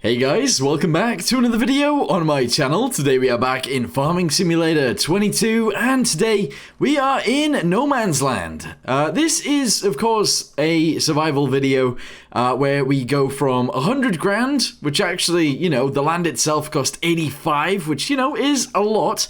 Hey guys, welcome back to another video on my channel. Today we are back in Farming Simulator 22 and today we are in No Man's Land. This is of course a survival video where we go from 100 grand, which actually, you know, the land itself cost 85, which, you know, is a lot.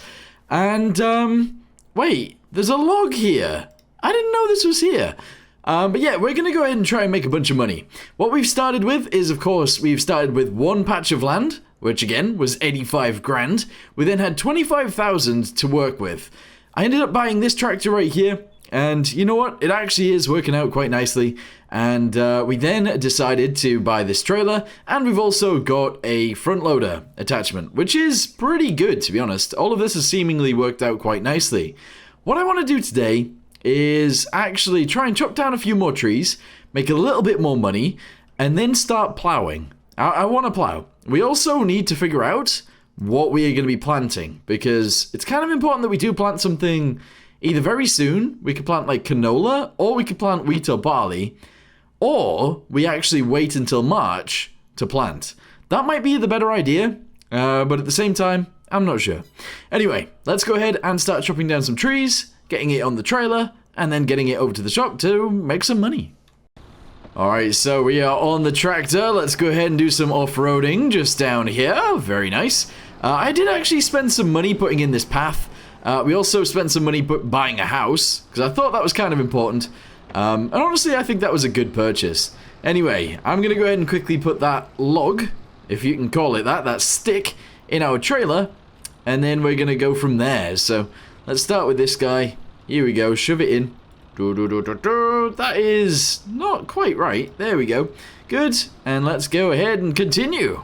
And wait, there's a log here. I didn't know this was here. But yeah, we're going to go ahead and try and make a bunch of money. What we've started with is, of course, we've started with one patch of land, which again was 85 grand. We then had 25,000 to work with. I ended up buying this tractor right here, and you know what? It actually is working out quite nicely. And we then decided to buy this trailer, and we've also got a front loader attachment, which is pretty good, to be honest. All of this has seemingly worked out quite nicely. What I want to do today is actually try and chop down a few more trees, make a little bit more money, and then start plowing. I want to plow. We also need to figure out what we are going to be planting, because it's kind of important that we do plant something either very soon. We could plant like canola, or we could plant wheat or barley, or we actually wait until March to plant. That might be the better idea, but at the same time, I'm not sure. Anyway, let's go ahead and start chopping down some trees, getting it on the trailer, and then getting it over to the shop to make some money. Alright, so we are on the tractor. Let's go ahead and do some off-roading just down here. Very nice. I did actually spend some money putting in this path. We also spent some money buying a house, because I thought that was kind of important. And honestly, I think that was a good purchase. Anyway, I'm going to go ahead and quickly put that log, if you can call it that, that stick, in our trailer, and then we're going to go from there. So let's start with this guy. Here we go. Shove it in. That is not quite right. There we go. Good. And let's go ahead and continue.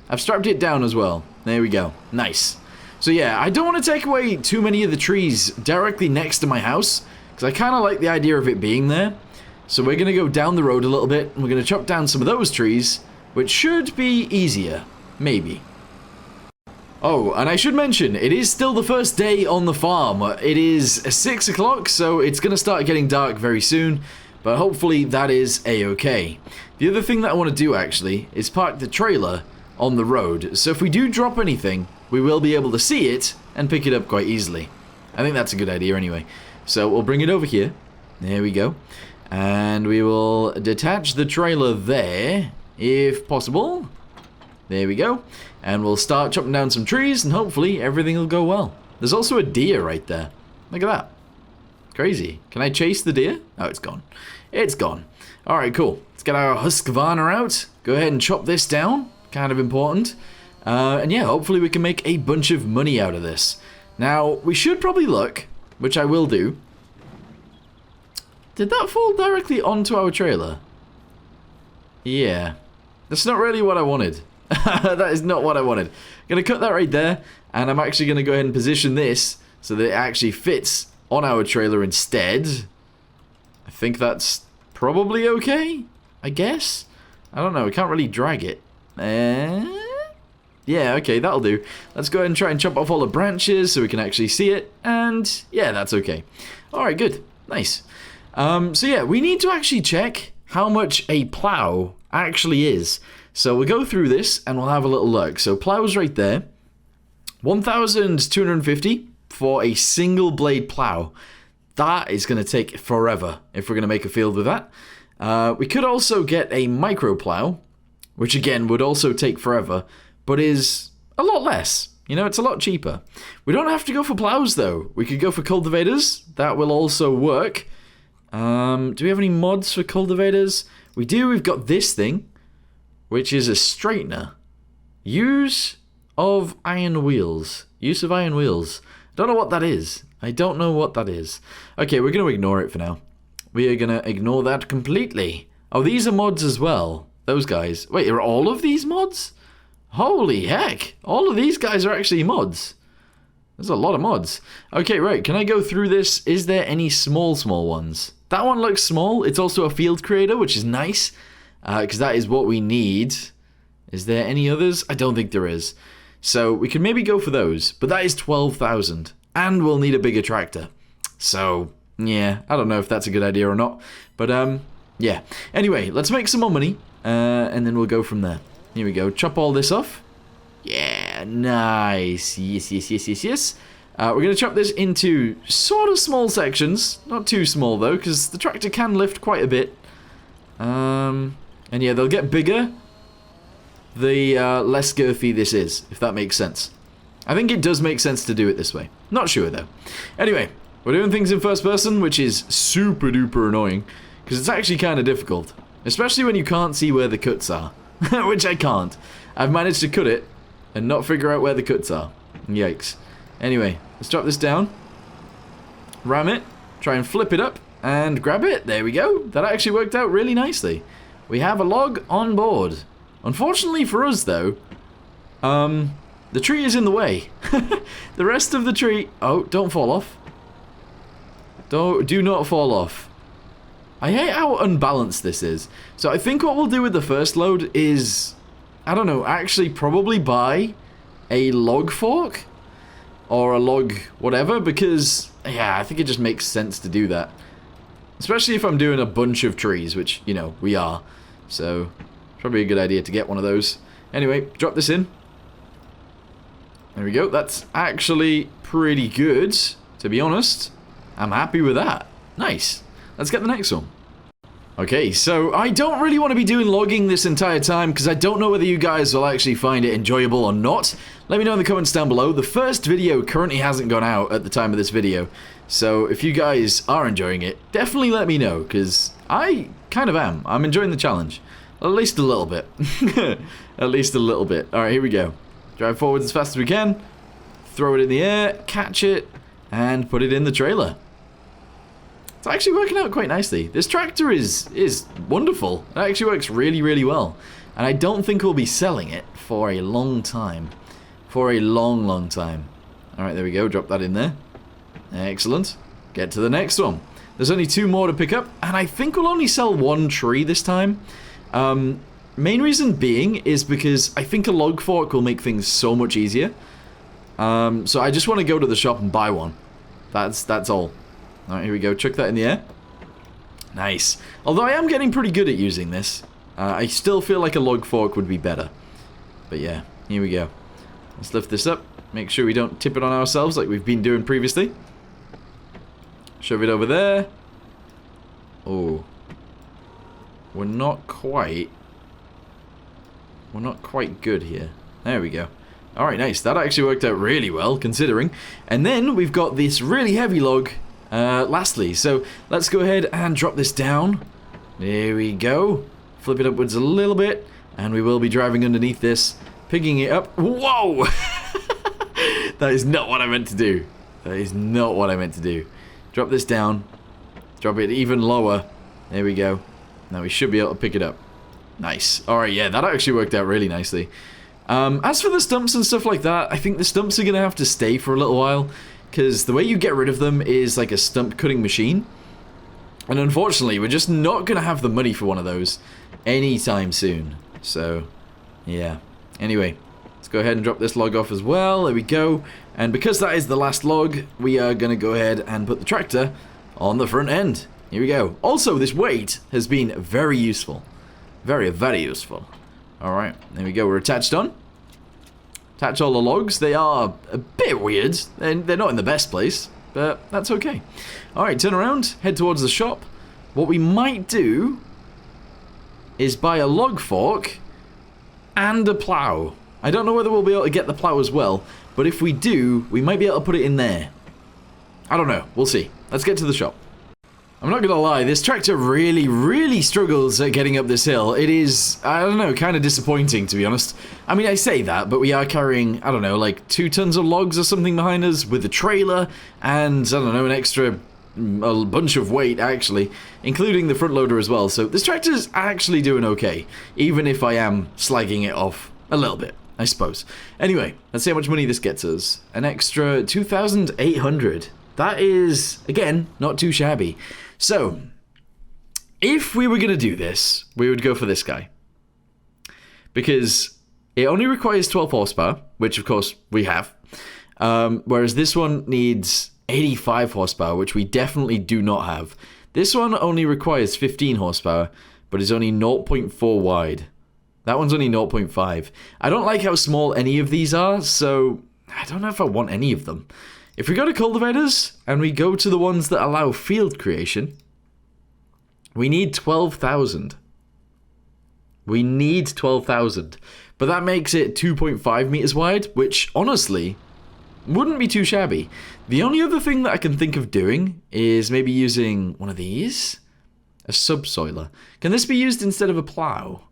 I've strapped it down as well. There we go. Nice. So yeah, I don't want to take away too many of the trees directly next to my house, because I kind of like the idea of it being there. So we're going to go down the road a little bit, and we're going to chop down some of those trees, which should be easier. Maybe. Oh, and I should mention, it is still the first day on the farm. It is 6 o'clock, so it's going to start getting dark very soon, but hopefully that is a-okay. The other thing that I want to do, actually, is park the trailer on the road, so if we do drop anything, we will be able to see it and pick it up quite easily. I think that's a good idea anyway. So we'll bring it over here. There we go. And we will detach the trailer there, if possible. There we go. And we'll start chopping down some trees, and hopefully everything will go well. There's also a deer right there. Look at that. Crazy. Can I chase the deer? Oh, it's gone. It's gone. Alright, cool. Let's get our Husqvarna out. Go ahead and chop this down. Kind of important. And yeah, hopefully we can make a bunch of money out of this. Now, we should probably look, which I will do. Did that fall directly onto our trailer? Yeah. That's not really what I wanted. That is not what I wanted. I'm going to cut that right there, and I'm actually going to go ahead and position this so that it actually fits on our trailer instead. I think that's probably okay, I guess. I don't know, we can't really drag it. Yeah, okay, that'll do. Let's go ahead and try and chop off all the branches so we can actually see it, and yeah, that's okay. Alright, good. Nice. So yeah, we need to actually check how much a plough actually is. So we'll go through this and we'll have a little look. So ploughs right there, 1,250 for a single blade plough. That is going to take forever if we're going to make a field with that. We could also get a micro plough, which again would also take forever, but is a lot less. You know, it's a lot cheaper. We don't have to go for ploughs though. We could go for cultivators. That will also work. Do we have any mods for cultivators? We do. We've got this thing, which is a straightener. Use of iron wheels. Use of iron wheels. Don't know what that is. I don't know what that is. Okay, we're going to ignore it for now. We are going to ignore that completely. Oh, these are mods as well. Those guys. Wait, are all of these mods? Holy heck. All of these guys are actually mods. There's a lot of mods. Okay, right. Can I go through this? Is there any small ones? That one looks small. It's also a field creator, which is nice. Because that is what we need. Is there any others? I don't think there is. So we can maybe go for those. But that is 12,000. And we'll need a bigger tractor. So, yeah. I don't know if that's a good idea or not. But, yeah. Anyway, let's make some more money. And then we'll go from there. Here we go. Chop all this off. Yeah, nice. Yes, yes, yes, yes, yes. We're going to chop this into sort of small sections. Not too small, though, because the tractor can lift quite a bit. And yeah, they'll get bigger the less girthy this is, if that makes sense. I think it does make sense to do it this way. Not sure, though. Anyway, we're doing things in first person, which is super duper annoying, because it's actually kind of difficult. Especially when you can't see where the cuts are. Which I can't. I've managed to cut it and not figure out where the cuts are. Yikes. Anyway, let's drop this down. Ram it. Try and flip it up. And grab it. There we go. That actually worked out really nicely. We have a log on board. Unfortunately for us, though, the tree is in the way. The rest of the tree... Oh, don't fall off. Do not fall off. I hate how unbalanced this is. So I think what we'll do with the first load is... I don't know, actually probably buy a log fork? Or a log whatever, because... Yeah, I think it just makes sense to do that. Especially if I'm doing a bunch of trees, which, you know, we are. So, probably a good idea to get one of those. Anyway, drop this in. There we go. That's actually pretty good, to be honest. I'm happy with that. Nice. Let's get the next one. Okay, so I don't really want to be doing logging this entire time because I don't know whether you guys will actually find it enjoyable or not. Let me know in the comments down below. The first video currently hasn't gone out at the time of this video. So if you guys are enjoying it, definitely let me know because I kind of am. I'm enjoying the challenge. At least a little bit. At least a little bit. Alright, here we go. Drive forwards as fast as we can. Throw it in the air, catch it, and put it in the trailer. It's actually working out quite nicely. This tractor is wonderful. It actually works really, really well. And I don't think we'll be selling it for a long time. For a long, long time. Alright, there we go. Drop that in there. Excellent. Get to the next one. There's only 2 more to pick up. And I think we'll only sell 1 tree this time. Main reason being is because I think a log fork will make things so much easier. So I just want to go to the shop and buy one. That's all. Alright, here we go. Chuck that in the air. Nice. Although I am getting pretty good at using this. I still feel like a log fork would be better. But yeah, here we go. Let's lift this up. Make sure we don't tip it on ourselves like we've been doing previously. Shove it over there. Oh. We're not quite good here. There we go. Alright, nice. That actually worked out really well, considering. And then we've got this really heavy log lastly. So let's go ahead and drop this down. There we go. Flip it upwards a little bit. And we will be driving underneath this, picking it up. Whoa! That is not what I meant to do. That is not what I meant to do. Drop this down. Drop it even lower. There we go. Now we should be able to pick it up. Nice. Alright, yeah, that actually worked out really nicely. As for the stumps and stuff like that, I think the stumps are going to have to stay for a little while. Because the way you get rid of them is like a stump cutting machine. And unfortunately, we're just not going to have the money for one of those anytime soon. So, yeah. Anyway, let's go ahead and drop this log off as well. There we go. And because that is the last log, we are going to go ahead and put the tractor on the front end. Here we go. Also, this weight has been very useful. Very, very useful. Alright, there we go. We're attached on. Attach all the logs. They are a bit weird. And they're not in the best place, but that's okay. Alright, turn around. Head towards the shop. What we might do is buy a log fork and a plough. I don't know whether we'll be able to get the plough as well, but if we do, we might be able to put it in there. I don't know. We'll see. Let's get to the shop. I'm not gonna lie, this tractor really, really struggles at getting up this hill. It is, I don't know, kind of disappointing, to be honest. I mean, I say that, but we are carrying, I don't know, like 2 tons of logs or something behind us with a trailer and, I don't know, an extra a bunch of weight, actually, including the front loader as well. So this tractor's actually doing okay, even if I am slagging it off a little bit, I suppose. Anyway, let's see how much money this gets us. An extra 2,800. That is, again, not too shabby. So, if we were going to do this, we would go for this guy. Because it only requires 12 horsepower, which of course we have. Whereas this one needs 85 horsepower, which we definitely do not have. This one only requires 15 horsepower, but is only 0.4 wide. That one's only 0.5. I don't like how small any of these are, so I don't know if I want any of them. If we go to cultivators, and we go to the ones that allow field creation, we need 12,000. We need 12,000. But that makes it 2.5 meters wide, which, honestly, wouldn't be too shabby. The only other thing that I can think of doing is maybe using one of these. A subsoiler. Can this be used instead of a plough?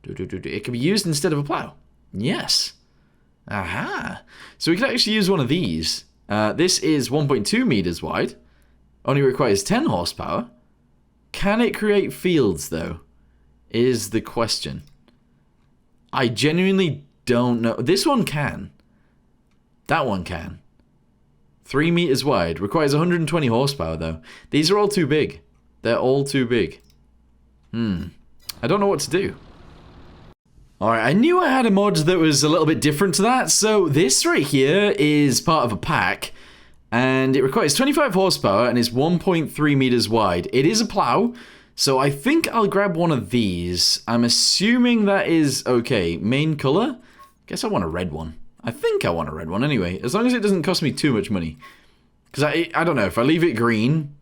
It can be used instead of a plough. Yes. Aha. So we can actually use one of these. This is 1.2 meters wide. Only requires 10 horsepower. Can it create fields, though? Is the question. I genuinely don't know. This one can. That one can. 3 meters wide. Requires 120 horsepower, though. These are all too big. They're all too big. I don't know what to do. Alright, I knew I had a mod that was a little bit different to that. So this right here is part of a pack. And it requires 25 horsepower and is 1.3 meters wide. It is a plough. So I think I'll grab one of these. I'm assuming that is okay. Main color? Guess I want a red one. I think I want a red one anyway. As long as it doesn't cost me too much money. Because I don't know. If I leave it green,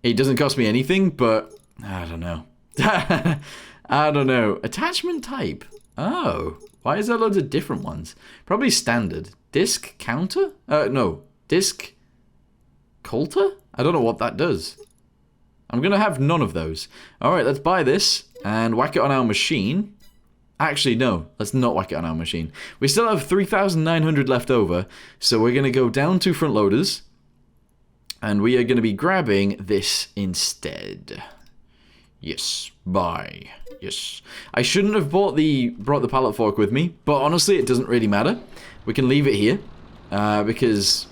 it doesn't cost me anything. But I don't know. I don't know. Attachment type. Oh. Why is there loads of different ones? Probably standard. Disc counter? No. Disc coulter? I don't know what that does. I'm going to have none of those. Alright, let's buy this and whack it on our machine. Actually, no. Let's not whack it on our machine. We still have 3,900 left over, so we're going to go down to front loaders. And we are going to be grabbing this instead. Yes. Buy. Yes. I shouldn't have brought the pallet fork with me, but honestly, it doesn't really matter. We can leave it here, because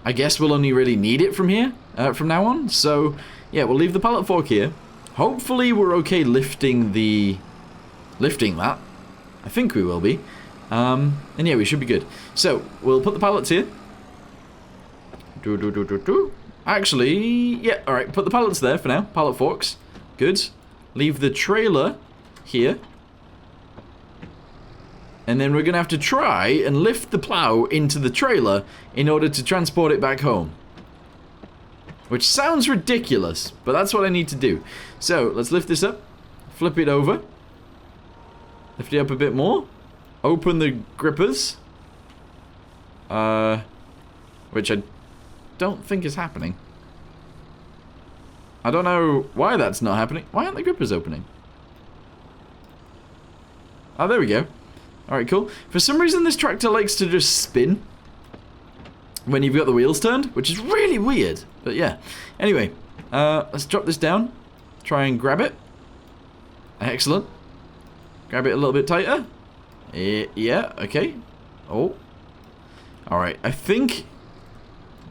I guess we'll only really need it from here, from now on. So, yeah, we'll leave the pallet fork here. Hopefully, we're okay lifting that. I think we will be. And yeah, we should be good. So, we'll put the pallets here. Actually, yeah, alright, put the pallets there for now. Pallet forks. Good. Leave the trailer here. And then we're going to have to try and lift the plough into the trailer in order to transport it back home. Which sounds ridiculous, but that's what I need to do. So, let's lift this up. Flip it over. Lift it up a bit more. Open the grippers. Which I don't think is happening. I don't know why that's not happening. Why aren't the grippers opening? Oh, there we go. Alright, cool. For some reason, this tractor likes to just spin when you've got the wheels turned, which is really weird. But yeah. Anyway, let's drop this down. Try and grab it. Excellent. Grab it a little bit tighter. Yeah, okay. Oh. Alright, I think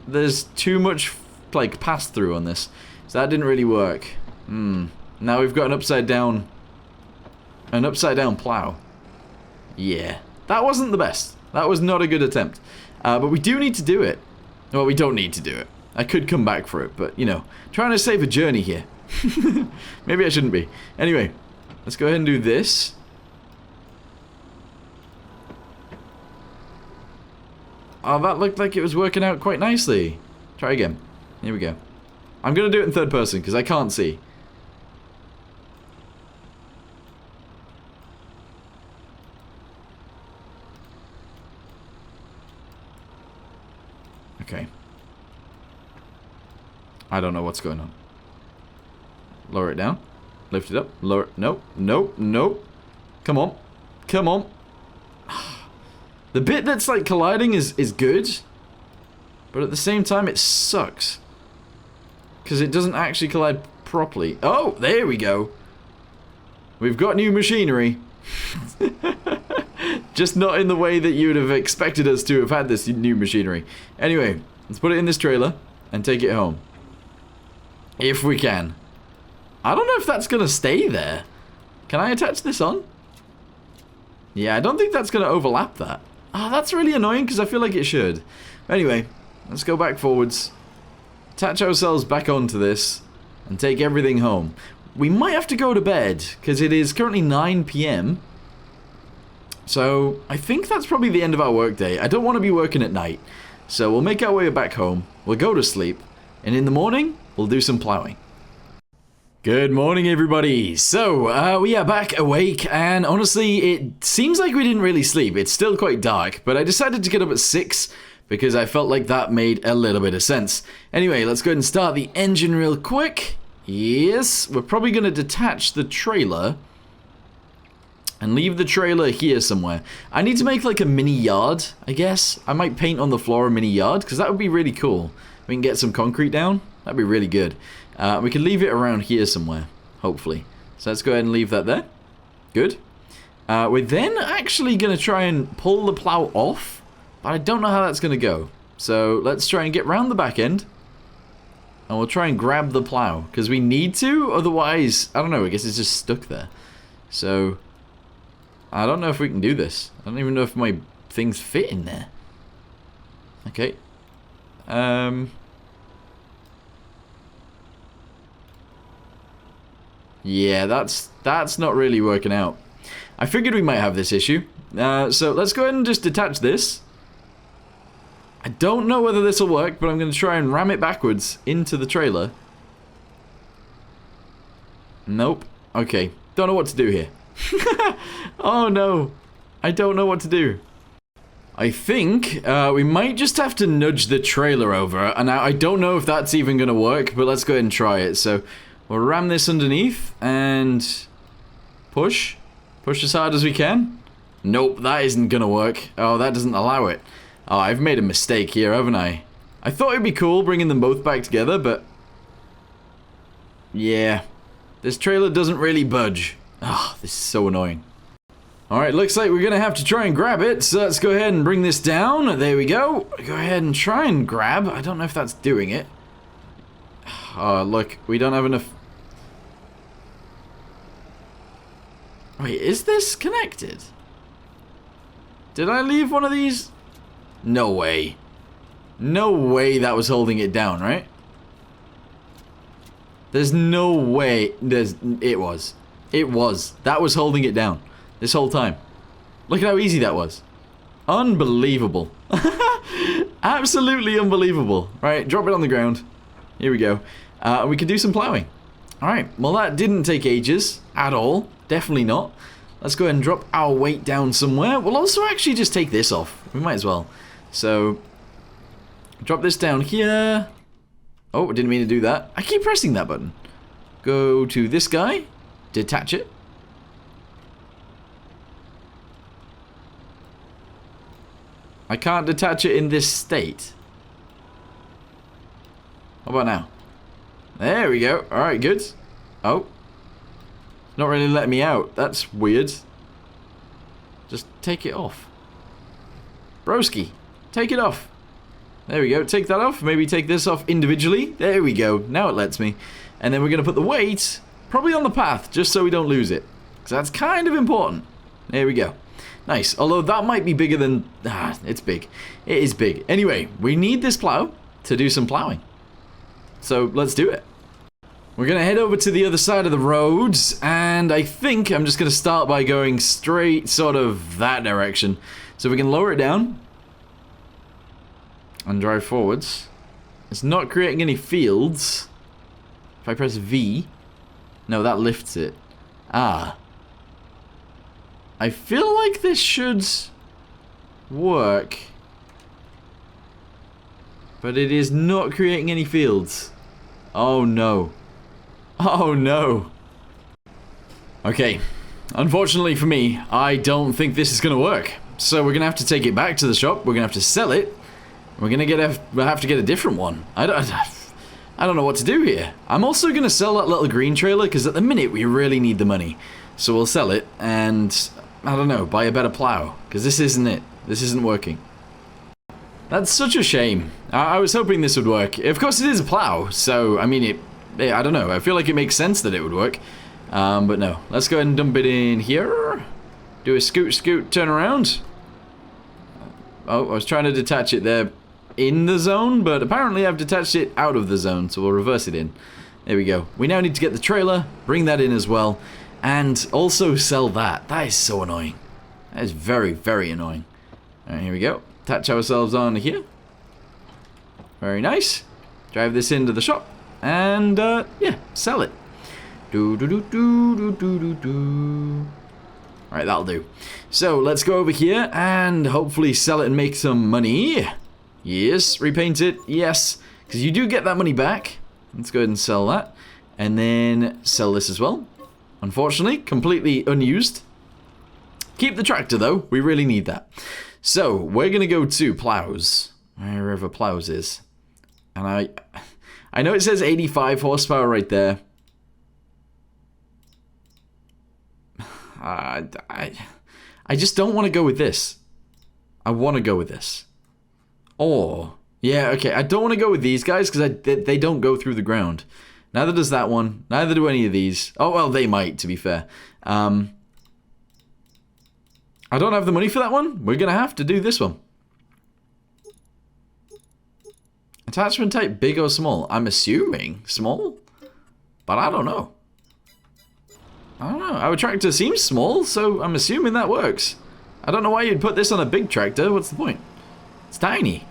there's too much, like, pass-through on this. So that didn't really work. Now we've got an upside down plough. Yeah, that wasn't the best. That was not a good attempt. But we do need to do it. Well, we don't need to do it. I could come back for it, but, you know, trying to save a journey here. Maybe I shouldn't be. Anyway, let's go ahead and do this. Oh, that looked like it was working out quite nicely. Try again. Here we go. I'm going to do it in third person because I can't see. Okay. I don't know what's going on. Lower it down. Lift it up. Lower. Nope. Nope. Nope. Come on. Come on. The bit that's like colliding is good. But at the same time it sucks. Because it doesn't actually collide properly. Oh, there we go. We've got new machinery. Just not in the way that you would have expected us to have had this new machinery. Anyway, let's put it in this trailer and take it home. If we can. I don't know if that's going to stay there. Can I attach this on? Yeah, I don't think that's going to overlap that. Oh, that's really annoying because I feel like it should. Anyway, let's go back forwards. Attach ourselves back onto this and take everything home. We might have to go to bed because it is currently 9 PM. So I think that's probably the end of our workday. I don't want to be working at night. So we'll make our way back home. We'll go to sleep. And in the morning, we'll do some plowing. Good morning, everybody. So, we are back awake, and honestly, it seems like we didn't really sleep. It's still quite dark, but I decided to get up at 6 because I felt like that made a little bit of sense. Anyway, let's go ahead and start the engine real quick. Yes, we're probably going to detach the trailer and leave the trailer here somewhere. I need to make like a mini yard, I guess. I might paint on the floor a mini yard, because that would be really cool. We can get some concrete down. That'd be really good. We can leave it around here somewhere, hopefully. So let's go ahead and leave that there. Good. We're then actually going to try and pull the plow off, but I don't know how that's going to go. So let's try and get round the back end, and we'll try and grab the plow, because we need to, otherwise, I don't know, I guess it's just stuck there. So I don't know if we can do this. I don't even know if my things fit in there. Okay. Yeah, that's not really working out. I figured we might have this issue. So let's go ahead and just detach this. I don't know whether this will work, but I'm going to try and ram it backwards into the trailer. Nope. Okay. Don't know what to do here. Oh no. I don't know what to do. I think we might just have to nudge the trailer over. And I don't know if that's even going to work, but let's go ahead and try it. So we'll ram this underneath and push. Push as hard as we can. Nope, that isn't going to work. Oh, that doesn't allow it. Oh, I've made a mistake here, haven't I? I thought it'd be cool bringing them both back together, but yeah, this trailer doesn't really budge. Ah, this is so annoying. Alright, looks like we're going to have to try and grab it, so let's go ahead and bring this down. There we go. Go ahead and try and grab. I don't know if that's doing it. Oh, look, we don't have enough. Wait, is this connected? Did I leave one of these? No way. No way that was holding it down, right? There's no way. It was. It was. That was holding it down this whole time. Look at how easy that was. Unbelievable. Absolutely unbelievable. Right, drop it on the ground. Here we go. We can do some plowing. Alright, well that didn't take ages at all. Definitely not. Let's go ahead and drop our weight down somewhere. We'll also actually just take this off. We might as well. So, drop this down here. Oh, I didn't mean to do that. I keep pressing that button. Go to this guy. Detach it. I can't detach it in this state. How about now? There we go. Alright, good. Oh. Not really letting me out. That's weird. Just take it off. Broski, take it off. There we go. Take that off. Maybe take this off individually. There we go. Now it lets me. And then we're going to put the weight probably on the path, just so we don't lose it. Because that's kind of important. There we go. Nice. Although that might be bigger than... Ah, it's big. It is big. Anyway, we need this plow to do some plowing. So let's do it. We're going to head over to the other side of the roads. And I think I'm just going to start by going straight sort of that direction. So we can lower it down. And drive forwards. It's not creating any fields. If I press V... No, that lifts it. Ah. I feel like this should work. But it is not creating any fields. Oh no. Oh no. Okay. Unfortunately for me, I don't think this is going to work. So we're going to have to take it back to the shop. We're going to have to sell it. We're going to have to get a different one. I don't know what to do here. I'm also going to sell that little green trailer because at the minute we really need the money. So we'll sell it and, I don't know, buy a better plow. Because this isn't it. This isn't working. That's such a shame. I was hoping this would work. Of course it is a plow, so, I mean, I don't know. I feel like it makes sense that it would work. But no. Let's go ahead and dump it in here. Do a scoot, turn around. Oh, I was trying to detach it there in the zone, but apparently I've detached it out of the zone, so we'll reverse it in. There we go. We now need to get the trailer, bring that in as well, and also sell that. That is so annoying. That is very, very annoying. Alright, here we go. Attach ourselves on here. Very nice. Drive this into the shop. And, yeah, sell it. Alright, that'll do. So, let's go over here and hopefully sell it and make some money. Yes, repaint it. Yes, because you do get that money back. Let's go ahead and sell that. And then sell this as well. Unfortunately, completely unused. Keep the tractor, though. We really need that. So, we're going to go to ploughs. Wherever ploughs is. And I know it says 85 horsepower right there. I just don't want to go with this. I want to go with this. Or, yeah, okay, I don't want to go with these guys because they don't go through the ground. Neither does that one. Neither do any of these. Oh, well, they might, to be fair. I don't have the money for that one. We're going to have to do this one. Attachment type big or small? I'm assuming small, but I don't know. Our tractor seems small, so I'm assuming that works. I don't know why you'd put this on a big tractor. What's the point? It's tiny.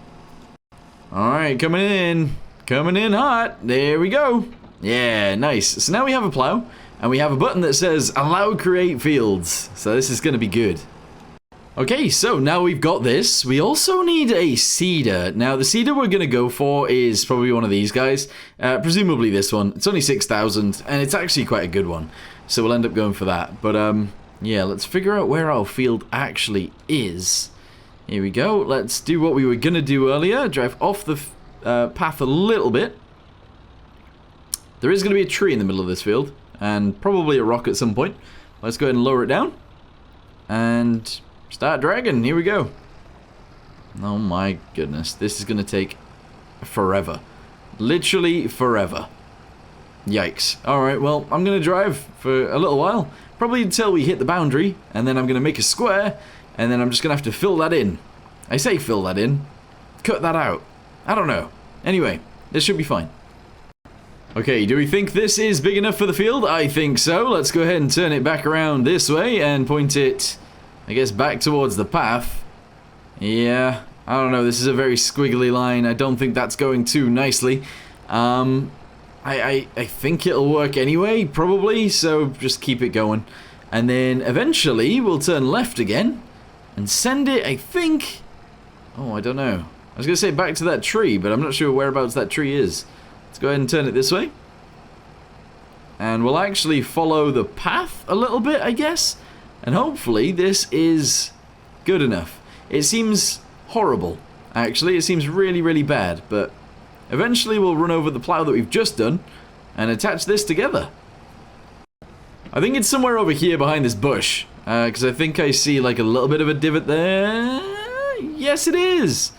Alright, coming in. Coming in hot. There we go. Yeah, nice. So now we have a plow, and we have a button that says allow create fields. So this is going to be good. Okay, so now we've got this. We also need a seeder. Now, the seeder we're going to go for is probably one of these guys. Presumably this one. It's only 6,000, and it's actually quite a good one. So we'll end up going for that. But, yeah, let's figure out where our field actually is. Here we go. Let's do what we were going to do earlier. Drive off the path a little bit. There is going to be a tree in the middle of this field, and probably a rock at some point. Let's go ahead and lower it down. And start dragging. Here we go. Oh my goodness. This is going to take forever. Literally forever. Yikes. Alright, well, I'm going to drive for a little while. Probably until we hit the boundary. And then I'm going to make a square. And then I'm just going to have to fill that in. I say fill that in. Cut that out. I don't know. Anyway, this should be fine. Okay, do we think this is big enough for the field? I think so. Let's go ahead and turn it back around this way and point it, I guess, back towards the path. Yeah, I don't know. This is a very squiggly line. I don't think that's going too nicely. I think it'll work anyway, probably, so just keep it going. And then eventually we'll turn left again and send it, I think... Oh, I don't know. I was going to say back to that tree, but I'm not sure whereabouts that tree is. Let's go ahead and turn it this way. And we'll actually follow the path a little bit, I guess. And hopefully this is good enough. It seems horrible, actually. It seems really, really bad. But eventually we'll run over the plow that we've just done and attach this together. I think it's somewhere over here behind this bush. Because I think I see like a little bit of a divot there. Yes, it is.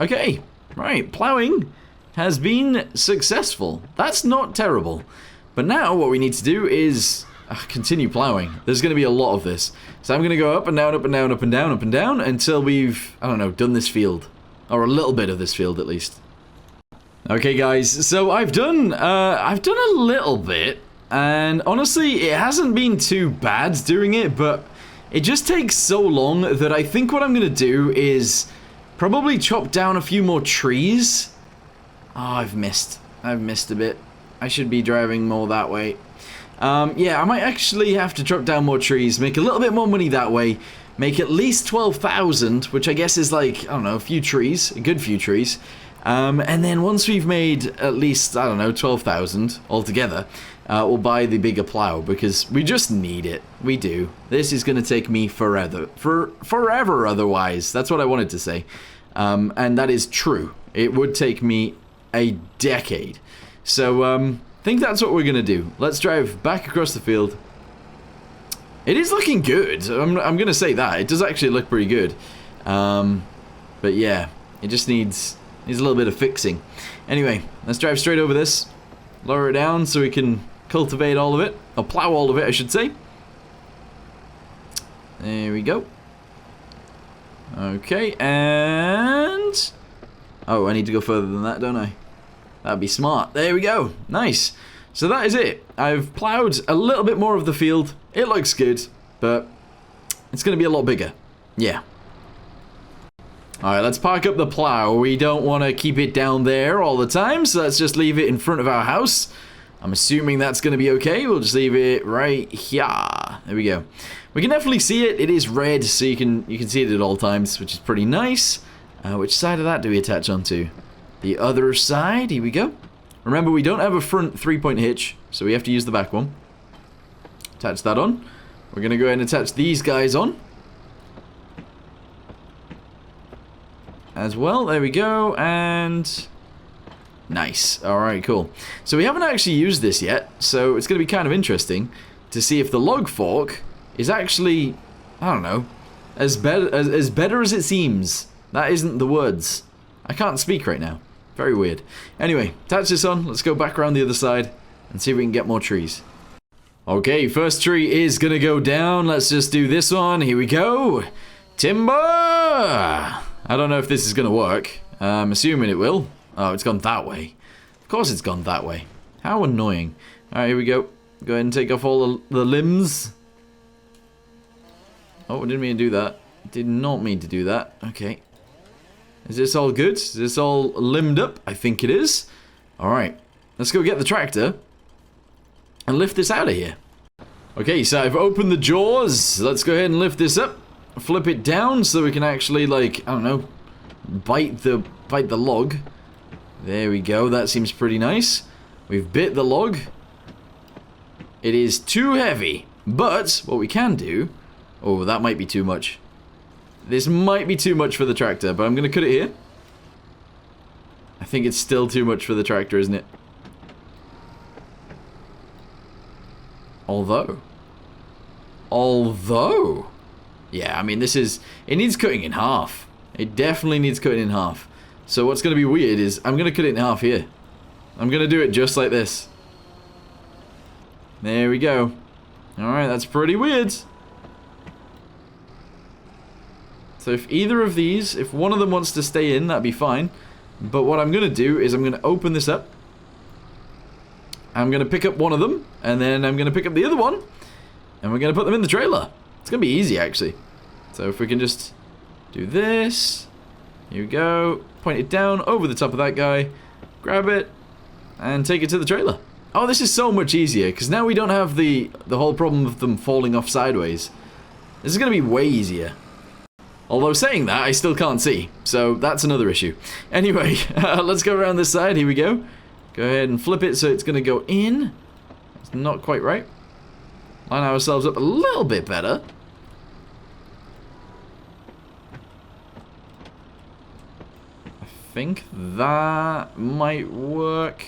Okay, right. Plowing has been successful. That's not terrible. But now what we need to do is continue plowing. There's going to be a lot of this. So I'm going to go up and down, up and down, up and down, up and down until we've, I don't know, done this field. Or a little bit of this field at least. Okay guys, so I've done a little bit. And honestly, it hasn't been too bad doing it, but it just takes so long that I think what I'm going to do is probably chop down a few more trees. Oh, I've missed a bit. I should be driving more that way. Yeah, I might actually have to chop down more trees, make a little bit more money that way, make at least 12,000, which I guess is like, I don't know, a few trees, a good few trees. And then once we've made at least, I don't know, 12,000 altogether, we'll buy the bigger plow because we just need it. We do. This is going to take me forever otherwise. That's what I wanted to say. And that is true. It would take me a decade. So, I think that's what we're going to do. Let's drive back across the field. It is looking good. I'm going to say that. It does actually look pretty good. But yeah, it just needs a little bit of fixing. Anyway, let's drive straight over this. Lower it down so we can cultivate all of it. Or plow all of it, I should say. There we go. Okay, and... Oh, I need to go further than that, don't I? That'd be smart. There we go. Nice. So that is it. I've plowed a little bit more of the field. It looks good, but It's going to be a lot bigger. Yeah. Alright, let's park up the plough. We don't want to keep it down there all the time, so let's just leave it in front of our house. I'm assuming that's going to be okay. We'll just leave it right here. There we go. We can definitely see it. It is red, so you can see it at all times, which is pretty nice. Which side of that do we attach onto? The other side. Here we go. Remember, we don't have a front 3-point hitch, so we have to use the back one. Attach that on. We're going to go ahead and attach these guys on as well. There we go. And nice. Alright, cool. So we haven't actually used this yet, so it's going to be kind of interesting to see if the log fork is actually, I don't know, as better as it seems. That isn't the words. I can't speak right now. Very weird. Anyway, attach this on. Let's go back around the other side and see if we can get more trees. Okay, first tree is going to go down. Let's just do this one. Here we go. Timber! I don't know if this is going to work. I'm assuming it will. Oh, it's gone that way. Of course it's gone that way. How annoying. Alright, here we go. Go ahead and take off all the limbs. Oh, I didn't mean to do that. Did not mean to do that. Okay. Is this all good? Is this all limbed up? I think it is. Alright. Let's go get the tractor and lift this out of here. Okay, so I've opened the jaws. Let's go ahead and lift this up. Flip it down so we can actually, like, I don't know, bite the log. There we go. That seems pretty nice. We've bit the log. It is too heavy. But what we can do... Oh, that might be too much. This might be too much for the tractor, but I'm going to cut it here. I think it's still too much for the tractor, isn't it? Although, yeah, I mean, this is, it needs cutting in half. It definitely needs cutting in half. So what's going to be weird is, I'm going to cut it in half here. I'm going to do it just like this. There we go. Alright, that's pretty weird. So if either of these, if one of them wants to stay in, that'd be fine. But what I'm going to do is I'm going to open this up. I'm going to pick up one of them, and then I'm going to pick up the other one, and we're going to put them in the trailer. It's going to be easy, actually. So if we can just do this, here we go, point it down over the top of that guy, grab it, and take it to the trailer. Oh, this is so much easier, because now we don't have the whole problem of them falling off sideways. This is going to be way easier. Although saying that, I still can't see, so that's another issue. Anyway, let's go around this side, here we go. Go ahead and flip it so it's going to go in. It's not quite right. Line ourselves up a little bit better. I think that might work.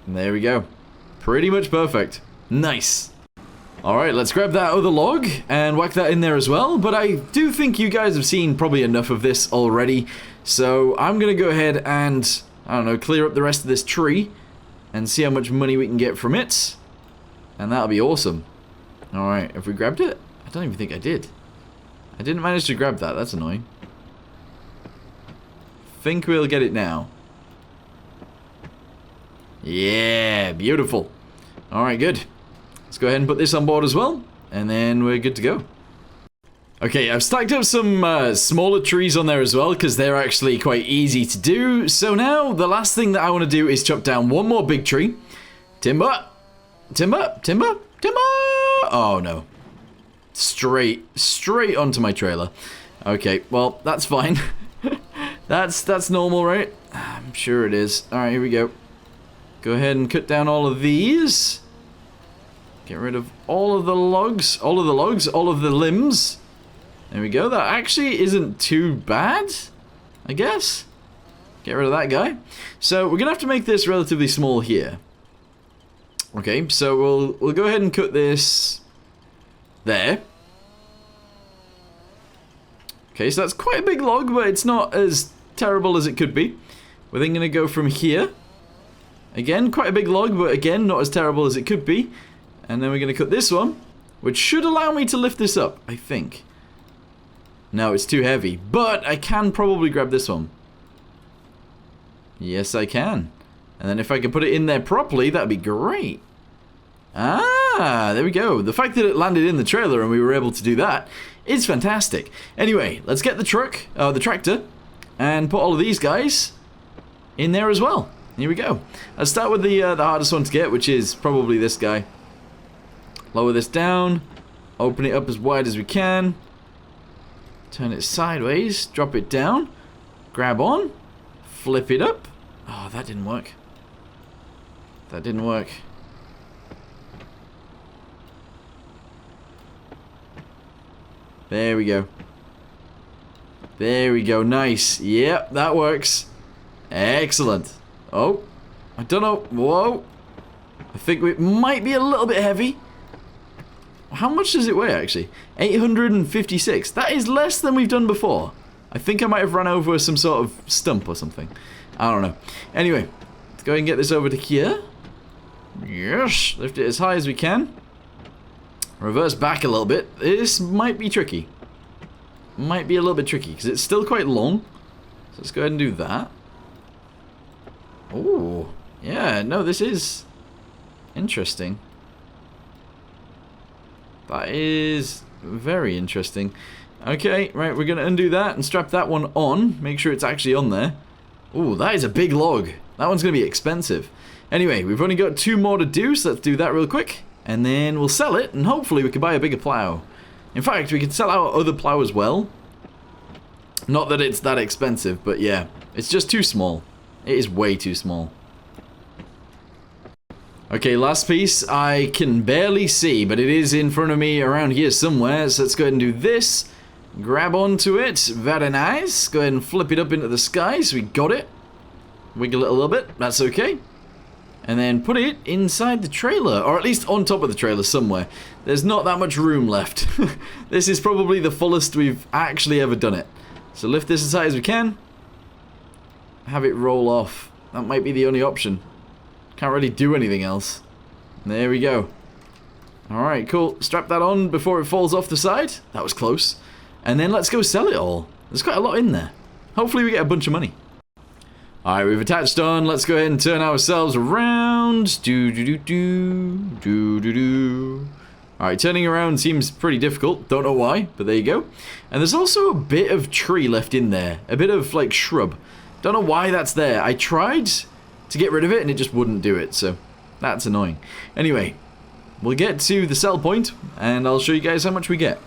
And there we go. Pretty much perfect. Nice. Alright, let's grab that other log and whack that in there as well. But I do think you guys have seen probably enough of this already. So I'm going to go ahead and, I don't know, clear up the rest of this tree and see how much money we can get from it. And that'll be awesome. Alright, have we grabbed it? I don't even think I did. I didn't manage to grab that. That's annoying. Think we'll get it now. Yeah, beautiful. Alright, good. Let's go ahead and put this on board as well, and then we're good to go. Okay, I've stacked up some smaller trees on there as well, because they're actually quite easy to do. So now, the last thing that I want to do is chop down one more big tree. Timber! Timber! Timber! Timber! Oh, no. Straight onto my trailer. Okay, well, that's fine. That's normal, right? I'm sure it is. Alright, here we go. Go ahead and cut down all of these. Get rid of all of the logs, all of the limbs. There we go. That actually isn't too bad, I guess. Get rid of that guy. So we're gonna have to make this relatively small here. Okay, so we'll go ahead and cut this there. Okay, so that's quite a big log, but it's not as terrible as it could be. We're then gonna go from here. Again, quite a big log, but again, not as terrible as it could be. And then we're gonna cut this one, which should allow me to lift this up, I think. No, it's too heavy, but I can probably grab this one. Yes, I can. And then if I can put it in there properly, that'd be great. Ah, Ah, there we go. The fact that it landed in the trailer and we were able to do that is fantastic. Anyway, let's get the tractor, and put all of these guys in there as well. Here we go. Let's start with the hardest one to get, which is probably this guy. Lower this down. Open it up as wide as we can. Turn it sideways. Drop it down. Grab on. Flip it up. Oh, that didn't work. That didn't work. There we go. There we go. Nice. Yep, that works. Excellent. Oh, I don't know. Whoa. I think it might be a little bit heavy. How much does it weigh, actually? 856. That is less than we've done before. I think I might have run over some sort of stump or something. I don't know. Anyway, let's go ahead and get this over to here. Yes. Lift it as high as we can. Reverse back a little bit. This might be tricky. Might be a little bit tricky because it's still quite long. So let's go ahead and do that. Oh, yeah. No, this is interesting. That is very interesting. Okay, right, we're going to undo that and strap that one on. Make sure it's actually on there. Oh, that is a big log. That one's going to be expensive. Anyway, we've only got 2 more to do, so let's do that real quick. And then we'll sell it, and hopefully we can buy a bigger plough. In fact, we can sell our other plough as well. Not that it's that expensive, but yeah, it's just too small. It is way too small. Okay, last piece I can barely see, but it is in front of me around here somewhere. So let's go ahead and do this. Grab onto it. Very nice. Go ahead and flip it up into the sky so we got it. Wiggle it a little bit. That's okay. And then put it inside the trailer, or at least on top of the trailer somewhere. There's not that much room left. This is probably the fullest we've actually ever done it. So lift this as high as we can. Have it roll off. That might be the only option. Can't really do anything else. There we go. Alright, cool. Strap that on before it falls off the side. That was close. And then let's go sell it all. There's quite a lot in there. Hopefully we get a bunch of money. Alright, we've attached on. Let's go ahead and turn ourselves around. Do-do-do-do. Alright, turning around seems pretty difficult. Don't know why, but there you go. And there's also a bit of tree left in there. A bit of, like, shrub. Don't know why that's there. I tried to get rid of it and it just wouldn't do it, so that's annoying. Anyway, we'll get to the sell point and I'll show you guys how much we get.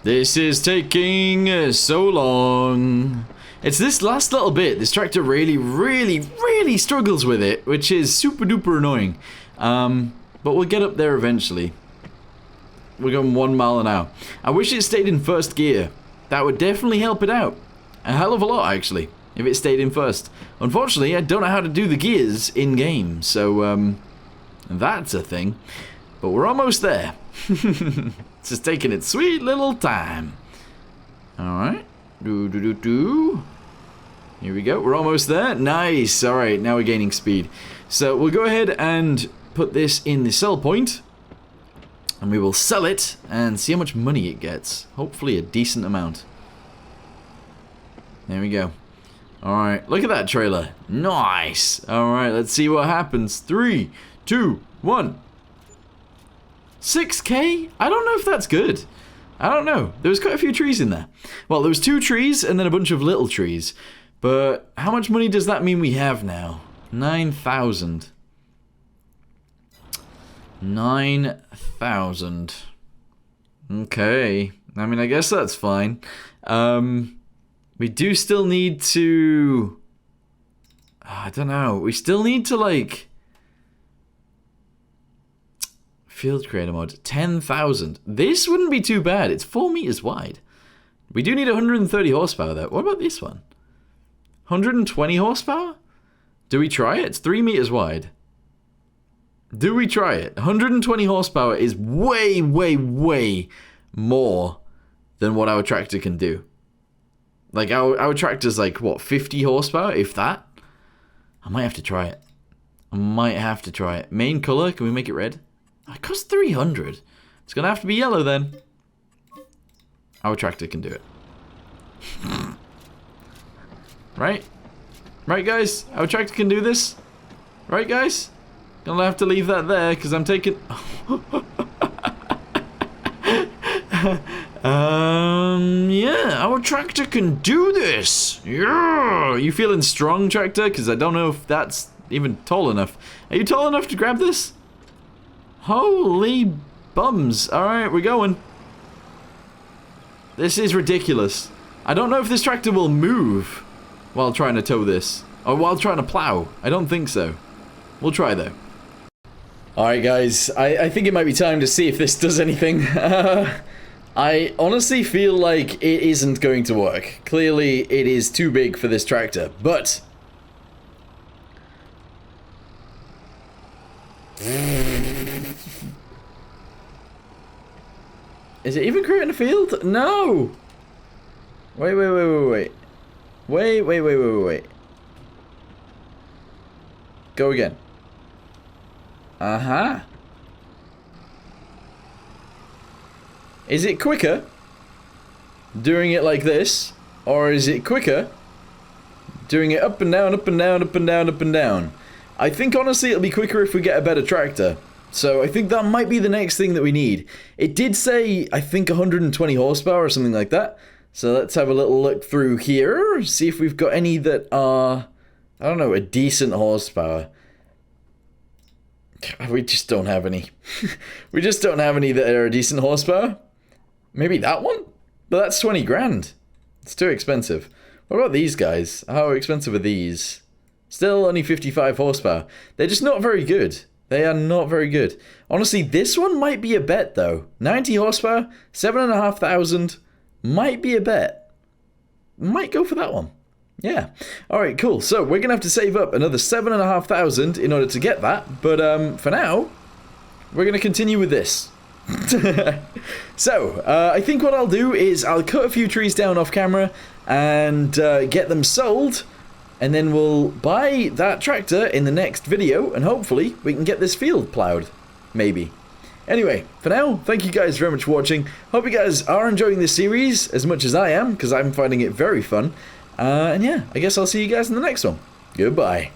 This is taking so long. It's this last little bit. This tractor really struggles with it, which is super duper annoying. But we'll get up there eventually. We're going 1 mile an hour. I wish it stayed in first gear. That would definitely help it out. A hell of a lot, actually, if it stayed in first. Unfortunately, I don't know how to do the gears in-game, so, that's a thing. But we're almost there. It's just taking its sweet little time. Alright. Do. Here we go. We're almost there. Nice. Alright, now we're gaining speed. So, we'll go ahead and put this in the sell point. And we will sell it and see how much money it gets. Hopefully a decent amount. There we go. Alright, look at that trailer. Nice. Alright, let's see what happens. 3, 2, 1. 6K? I don't know if that's good. I don't know. There was quite a few trees in there. Well, there was 2 trees and then a bunch of little trees. But how much money does that mean we have now? 9,000. 9,000. Okay. I mean, I guess that's fine. We do still need to... I don't know. We still need to, like... Field creator mod. 10,000. This wouldn't be too bad. It's 4 meters wide. We do need 130 horsepower, though. What about this one? 120 horsepower? Do we try it? It's 3 meters wide. Do we try it? 120 horsepower is way more than what our tractor can do. Like, our tractor's like, what, 50 horsepower, if that? I might have to try it. Main color, can we make it red? It costs 300. It's gonna have to be yellow then. Our tractor can do it. Right? Right, guys? Our tractor can do this? Right, guys? Gonna have to leave that there, because I'm taking... yeah, our tractor can do this. Yeah, you feeling strong, tractor? Because I don't know if that's even tall enough. Are you tall enough to grab this? Holy bums. Alright, we're going. This is ridiculous. I don't know if this tractor will move while trying to tow this. Or while trying to plow. I don't think so. We'll try though. Alright guys, I think it might be time to see if this does anything. I honestly feel like it isn't going to work. Clearly, it is too big for this tractor, but... Is it even creating a field? No! Wait. Wait. Go again. Uh-huh. Is it quicker doing it like this? Or is it quicker doing it up and down, up and down, up and down, up and down? I think honestly it'll be quicker if we get a better tractor. So I think that might be the next thing that we need. It did say, I think 120 horsepower or something like that. So let's have a little look through here. See if we've got any that are, I don't know, a decent horsepower. We just don't have any. We just don't have any that are a decent horsepower. Maybe that one? But that's 20 grand. It's too expensive. What about these guys? How expensive are these? Still only 55 horsepower. They're just not very good. They are not very good. Honestly, this one might be a bet though. 90 horsepower, 7,500. Might be a bet. Might go for that one. Yeah. Alright, cool. So we're going to have to save up another 7,500 in order to get that. But for now, we're going to continue with this. So, I think what I'll do is I'll cut a few trees down off camera and get them sold. And then we'll buy that tractor in the next video, and hopefully we can get this field plowed. Maybe. Anyway, for now, thank you guys very much for watching. Hope you guys are enjoying this series as much as I am, because I'm finding it very fun. And yeah, I guess I'll see you guys in the next one. Goodbye.